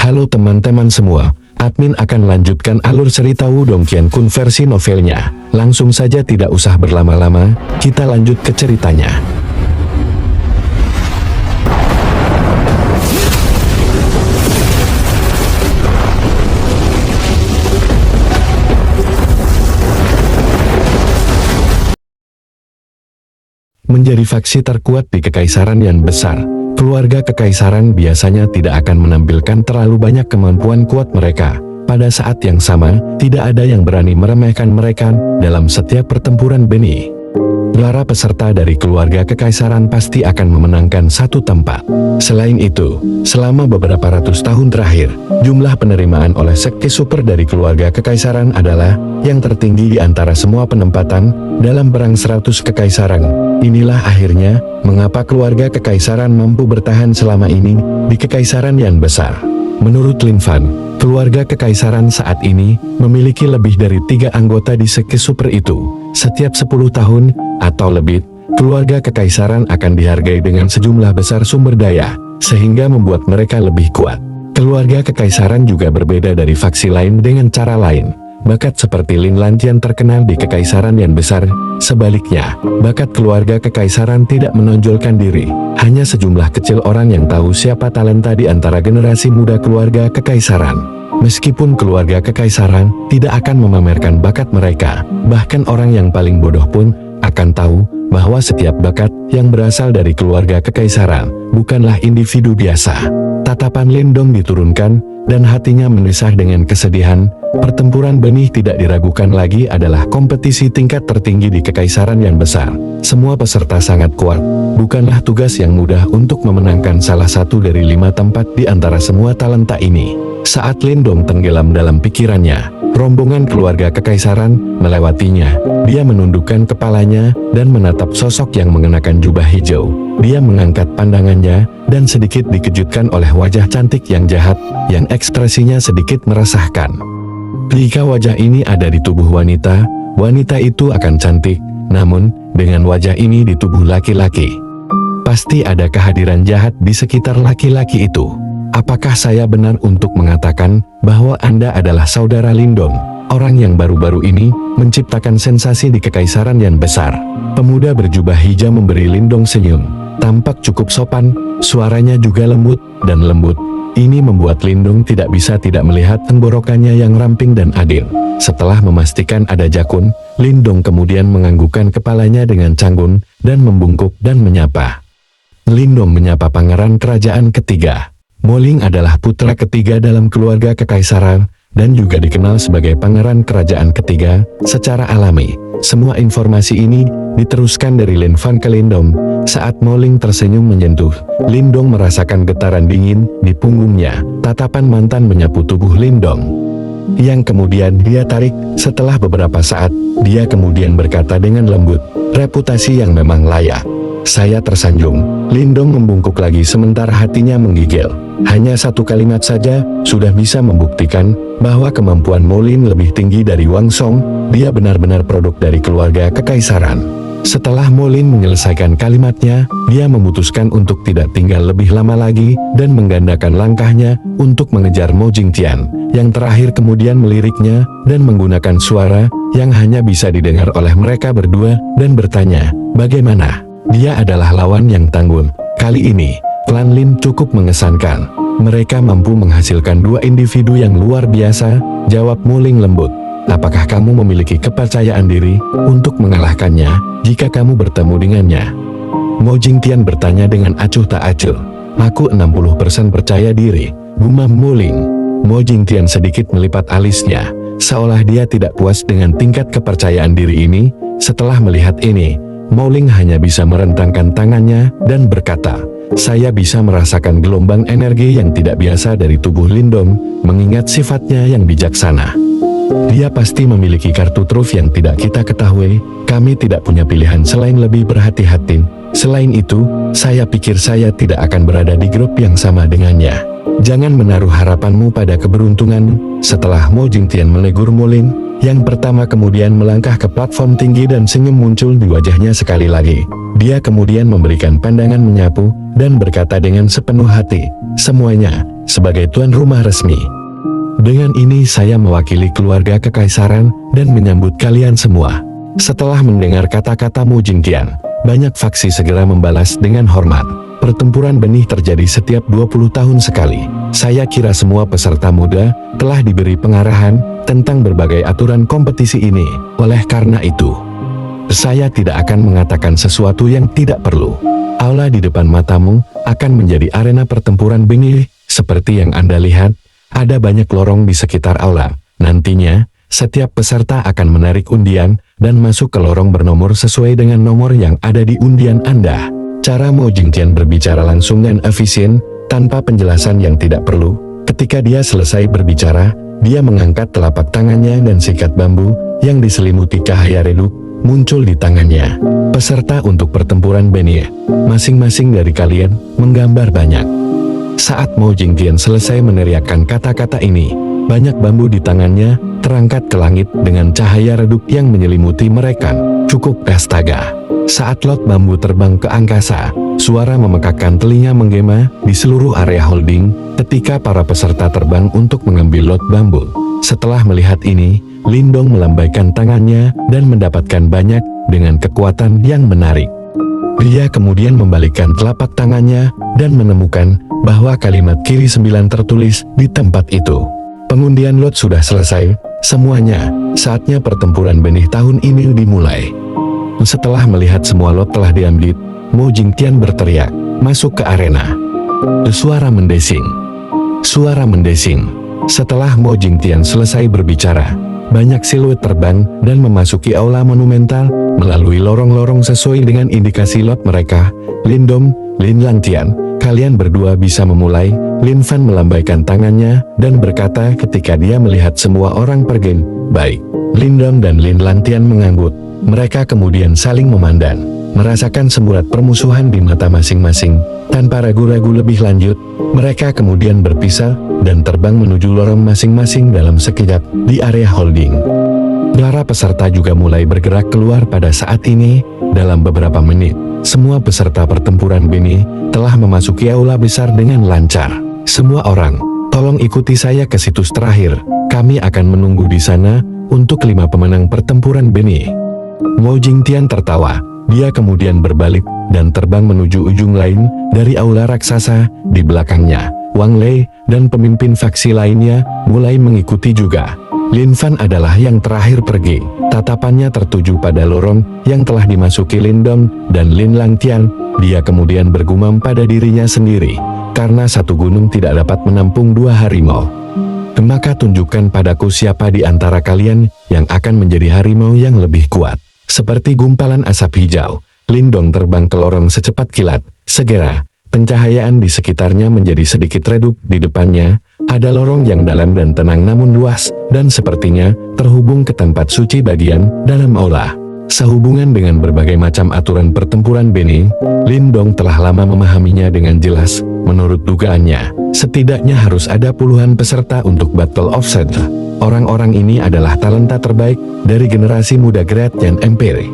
Halo teman-teman semua, admin akan lanjutkan alur cerita Wudong Qiankun versi novelnya. Langsung saja tidak usah berlama-lama, kita lanjut ke ceritanya. Menjadi faksi terkuat di Kekaisaran yang besar, keluarga Kekaisaran biasanya tidak akan menampilkan terlalu banyak kemampuan kuat mereka. Pada saat yang sama, tidak ada yang berani meremehkan mereka dalam setiap pertempuran benih. Para peserta dari keluarga Kekaisaran pasti akan memenangkan satu tempat. Selain itu, selama beberapa ratus tahun terakhir, jumlah penerimaan oleh sekte super dari keluarga Kekaisaran adalah yang tertinggi di antara semua penempatan dalam perang 100 Kekaisaran. Inilah akhirnya mengapa keluarga Kekaisaran mampu bertahan selama ini di Kekaisaran yang besar. Menurut Lin Fan, keluarga Kekaisaran saat ini memiliki lebih dari 3 anggota di sekte super itu. Setiap 10 tahun atau lebih, keluarga Kekaisaran akan dihargai dengan sejumlah besar sumber daya, sehingga membuat mereka lebih kuat. Keluarga Kekaisaran juga berbeda dari faksi lain dengan cara lain. Bakat seperti Lin Lantian terkenal di Kekaisaran yang besar. Sebaliknya, bakat keluarga Kekaisaran tidak menonjolkan diri. Hanya sejumlah kecil orang yang tahu siapa talenta di antara generasi muda keluarga Kekaisaran. Meskipun keluarga Kekaisaran tidak akan memamerkan bakat mereka, bahkan orang yang paling bodoh pun akan tahu bahwa setiap bakat yang berasal dari keluarga Kekaisaran bukanlah individu biasa. Tatapan Lindong diturunkan, dan hatinya menisah dengan kesedihan. Pertempuran benih tidak diragukan lagi adalah kompetisi tingkat tertinggi di Kekaisaran yang besar. Semua peserta sangat kuat. Bukanlah tugas yang mudah untuk memenangkan salah satu dari 5 tempat di antara semua talenta ini. Saat Lindong tenggelam dalam pikirannya, rombongan keluarga Kekaisaran melewatinya. Dia menundukkan kepalanya dan menatap sosok yang mengenakan jubah hijau. Dia mengangkat pandangannya dan sedikit dikejutkan oleh wajah cantik yang jahat, yang ekspresinya sedikit meresahkan. Jika wajah ini ada di tubuh wanita, wanita itu akan cantik. Namun, dengan wajah ini di tubuh laki-laki, pasti ada kehadiran jahat di sekitar laki-laki itu. Apakah saya benar untuk mengatakan bahwa Anda adalah saudara Lindong, orang yang baru-baru ini menciptakan sensasi di Kekaisaran yang besar? Pemuda berjubah hijau memberi Lindong senyum. Tampak cukup sopan, suaranya juga lembut dan lembut. Ini membuat Lindong tidak bisa tidak melihat tenggorokannya yang ramping dan adil. Setelah memastikan ada jakun, Lindong kemudian menganggukkan kepalanya dengan canggung dan membungkuk dan menyapa. Lindong menyapa pangeran kerajaan ketiga. Moling adalah putra ketiga dalam keluarga Kekaisaran, dan juga dikenal sebagai pangeran kerajaan ketiga secara alami. Semua informasi ini diteruskan dari Lin Fan ke Lindong. Saat Moling tersenyum menyentuh, Lindong merasakan getaran dingin di punggungnya. Tatapan mantan menyapu tubuh Lindong, yang kemudian dia tarik. Setelah beberapa saat, dia kemudian berkata dengan lembut, "Reputasi yang memang layak." Saya tersanjung. Lindong membungkuk lagi sementara hatinya menggigil. Hanya satu kalimat saja sudah bisa membuktikan bahwa kemampuan Moling lebih tinggi dari Wang Song. Dia benar-benar produk dari keluarga Kekaisaran. Setelah Moling menyelesaikan kalimatnya, dia memutuskan untuk tidak tinggal lebih lama lagi dan menggandakan langkahnya untuk mengejar Mo Jingtian. Yang terakhir kemudian meliriknya dan menggunakan suara yang hanya bisa didengar oleh mereka berdua dan bertanya, "Bagaimana?" Dia adalah lawan yang tangguh. Kali ini, klan Lin cukup mengesankan. Mereka mampu menghasilkan 2 individu yang luar biasa, jawab Moling lembut. Apakah kamu memiliki kepercayaan diri untuk mengalahkannya jika kamu bertemu dengannya? Mo Jingtian bertanya dengan acuh tak acuh. Aku 60% percaya diri, gumam Moling. Mo Jingtian sedikit melipat alisnya, seolah dia tidak puas dengan tingkat kepercayaan diri ini. Setelah melihat ini, Moling hanya bisa merentangkan tangannya dan berkata, "Saya bisa merasakan gelombang energi yang tidak biasa dari tubuh Lindong, mengingat sifatnya yang bijaksana. Dia pasti memiliki kartu truf yang tidak kita ketahui. Kami tidak punya pilihan selain lebih berhati-hati. Selain itu, saya pikir saya tidak akan berada di grup yang sama dengannya. Jangan menaruh harapanmu pada keberuntungan." Setelah Mo Jingtian menegur Moling, yang pertama kemudian melangkah ke platform tinggi dan senyum muncul di wajahnya sekali lagi. Dia kemudian memberikan pandangan menyapu dan berkata dengan sepenuh hati, "Semuanya, sebagai tuan rumah resmi. Dengan ini saya mewakili keluarga kekaisaran dan menyambut kalian semua. Setelah mendengar kata-kata Mo Jingtian, banyak faksi segera membalas dengan hormat. Pertempuran benih terjadi setiap 20 tahun sekali. Saya kira semua peserta muda telah diberi pengarahan tentang berbagai aturan kompetisi ini. Oleh karena itu, saya tidak akan mengatakan sesuatu yang tidak perlu. Aula di depan matamu akan menjadi arena pertempuran benih. Seperti yang Anda lihat, ada banyak lorong di sekitar aula. Nantinya, setiap peserta akan menarik undian dan masuk ke lorong bernomor sesuai dengan nomor yang ada di undian Anda. Cara Mo Jingtian berbicara langsung dan efisien, tanpa penjelasan yang tidak perlu. Ketika dia selesai berbicara, dia mengangkat telapak tangannya dan sikat bambu yang diselimuti cahaya redup muncul di tangannya. Peserta untuk pertempuran benih, masing-masing dari kalian menggambar banyak. Saat Mo Jingtian selesai meneriakkan kata-kata ini, banyak bambu di tangannya terangkat ke langit dengan cahaya redup yang menyelimuti mereka. Cukup astaga. Saat lot bambu terbang ke angkasa, suara memekakkan telinga menggema di seluruh area holding ketika para peserta terbang untuk mengambil lot bambu. Setelah melihat ini, Lindong melambaikan tangannya dan mendapatkan banyak dengan kekuatan yang menarik. Dia kemudian membalikkan telapak tangannya dan menemukan bahwa kalimat kiri 9 tertulis di tempat itu. Pengundian lot sudah selesai, semuanya, saatnya pertempuran benih tahun ini dimulai. Setelah melihat semua lot telah diambil, Mo Jingtian berteriak, masuk ke arena. Suara mendesing. Suara mendesing. Setelah Mo Jingtian selesai berbicara, banyak siluet terbang dan memasuki aula monumental melalui lorong-lorong sesuai dengan indikasi lot mereka. Lindong, Lin Langtian, kalian berdua bisa memulai. Lin Fan melambaikan tangannya dan berkata ketika dia melihat semua orang pergi. Baik. Lindong dan Lin Langtian mengangguk. Mereka kemudian saling memandang, merasakan semburat permusuhan di mata masing-masing. Tanpa ragu-ragu lebih lanjut, mereka kemudian berpisah dan terbang menuju lorong masing-masing dalam sekejap di area holding. Para peserta juga mulai bergerak keluar pada saat ini. Dalam beberapa menit, semua peserta pertempuran benih telah memasuki aula besar dengan lancar. Semua orang, tolong ikuti saya ke situs terakhir. Kami akan menunggu di sana untuk 5 pemenang pertempuran benih. Mo Jingtian tertawa. Dia kemudian berbalik dan terbang menuju ujung lain dari aula raksasa. Di belakangnya, Wang Lei dan pemimpin faksi lainnya mulai mengikuti juga. Lin Fan adalah yang terakhir pergi. Tatapannya tertuju pada lorong yang telah dimasuki Lindong dan Lin Langtian. Dia kemudian bergumam pada dirinya sendiri, karena satu gunung tidak dapat menampung 2 harimau. Maka tunjukkan padaku siapa di antara kalian yang akan menjadi harimau yang lebih kuat. Seperti gumpalan asap hijau, Lindong terbang ke lorong secepat kilat. Segera, pencahayaan di sekitarnya menjadi sedikit redup. Di depannya, ada lorong yang dalam dan tenang namun luas, dan sepertinya terhubung ke tempat suci bagian dalam aula. Sehubungan dengan berbagai macam aturan pertempuran benih, Lindong telah lama memahaminya dengan jelas. Menurut dugaannya, setidaknya harus ada puluhan peserta untuk Battle of Set. Orang-orang ini adalah talenta terbaik dari generasi muda Great Yan Empire.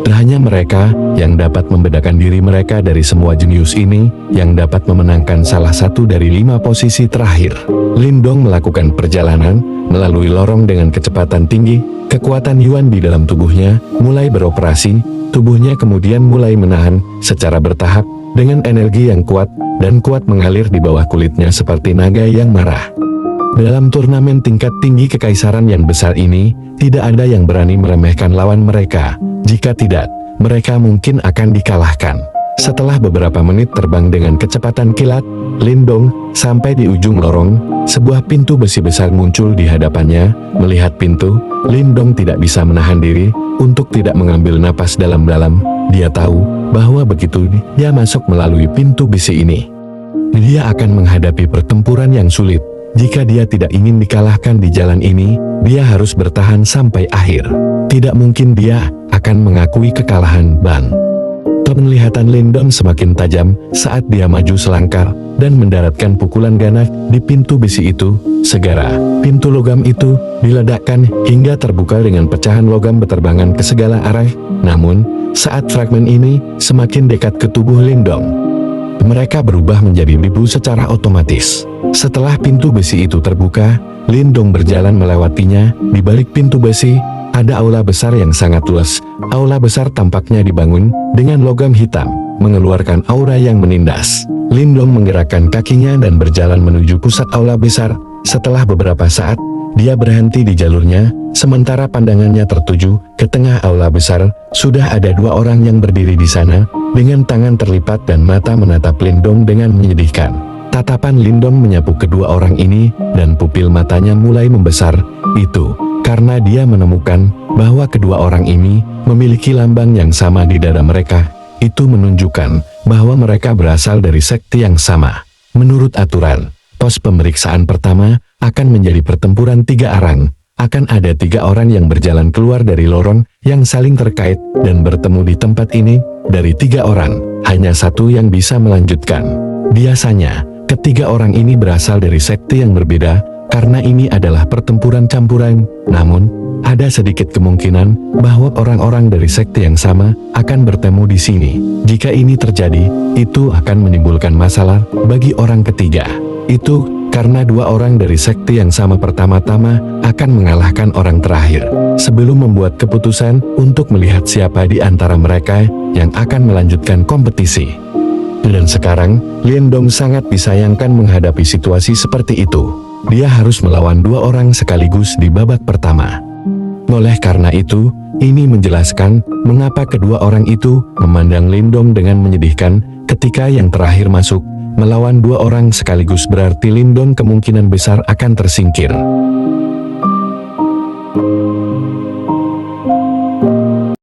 Hanya mereka yang dapat membedakan diri mereka dari semua jenius ini, yang dapat memenangkan salah satu dari 5 posisi terakhir. Lindong melakukan perjalanan melalui lorong dengan kecepatan tinggi. Kekuatan Yuan di dalam tubuhnya mulai beroperasi. Tubuhnya kemudian mulai menahan secara bertahap dengan energi yang kuat dan kuat mengalir di bawah kulitnya seperti naga yang marah. Dalam turnamen tingkat tinggi kekaisaran yang besar ini, tidak ada yang berani meremehkan lawan mereka. Jika tidak, mereka mungkin akan dikalahkan. Setelah beberapa menit terbang dengan kecepatan kilat, Lindong sampai di ujung lorong. Sebuah pintu besi besar muncul di hadapannya. Melihat pintu, Lindong tidak bisa menahan diri untuk tidak mengambil napas dalam-dalam. Dia tahu bahwa begitu dia masuk melalui pintu besi ini, dia akan menghadapi pertempuran yang sulit. Jika dia tidak ingin dikalahkan di jalan ini, dia harus bertahan sampai akhir. Tidak mungkin dia akan mengakui kekalahan. Bang! Penglihatan Lindong semakin tajam saat dia maju selangkar dan mendaratkan pukulan ganas di pintu besi itu. Segera, pintu logam itu diledakkan hingga terbuka dengan pecahan logam berterbangan ke segala arah. Namun, saat fragmen ini semakin dekat ke tubuh Lindong, mereka berubah menjadi debu secara otomatis. Setelah pintu besi itu terbuka, Lindong berjalan melewatinya. Di balik pintu besi, ada aula besar yang sangat luas. Aula besar tampaknya dibangun dengan logam hitam, mengeluarkan aura yang menindas. Lindong menggerakkan kakinya dan berjalan menuju pusat aula besar. Setelah beberapa saat, dia berhenti di jalurnya, sementara pandangannya tertuju ke tengah aula besar. Sudah ada dua orang yang berdiri di sana, dengan tangan terlipat dan mata menatap Lindong dengan menyedihkan. Tatapan Lindong menyapu kedua orang ini, dan pupil matanya mulai membesar. Itu karena dia menemukan bahwa kedua orang ini memiliki lambang yang sama di dada mereka. Itu menunjukkan bahwa mereka berasal dari sekte yang sama. Menurut aturan, pos pemeriksaan pertama akan menjadi pertempuran 3 arang. Akan ada 3 orang yang berjalan keluar dari lorong yang saling terkait dan bertemu di tempat ini. Dari 3 orang, hanya 1 yang bisa melanjutkan. Biasanya, ketiga orang ini berasal dari sekte yang berbeda, karena ini adalah pertempuran campuran. Namun, ada sedikit kemungkinan bahwa orang-orang dari sekte yang sama akan bertemu di sini. Jika ini terjadi, itu akan menimbulkan masalah bagi orang ketiga. Itu karena 2 orang dari sekte yang sama pertama-tama akan mengalahkan orang terakhir, sebelum membuat keputusan untuk melihat siapa di antara mereka yang akan melanjutkan kompetisi. Dan sekarang, Lindong sangat disayangkan menghadapi situasi seperti itu. Dia harus melawan 2 orang sekaligus di babak pertama. Oleh karena itu, ini menjelaskan mengapa kedua orang itu memandang Lindong dengan menyedihkan ketika yang terakhir masuk. Melawan 2 orang sekaligus berarti Lindong kemungkinan besar akan tersingkir.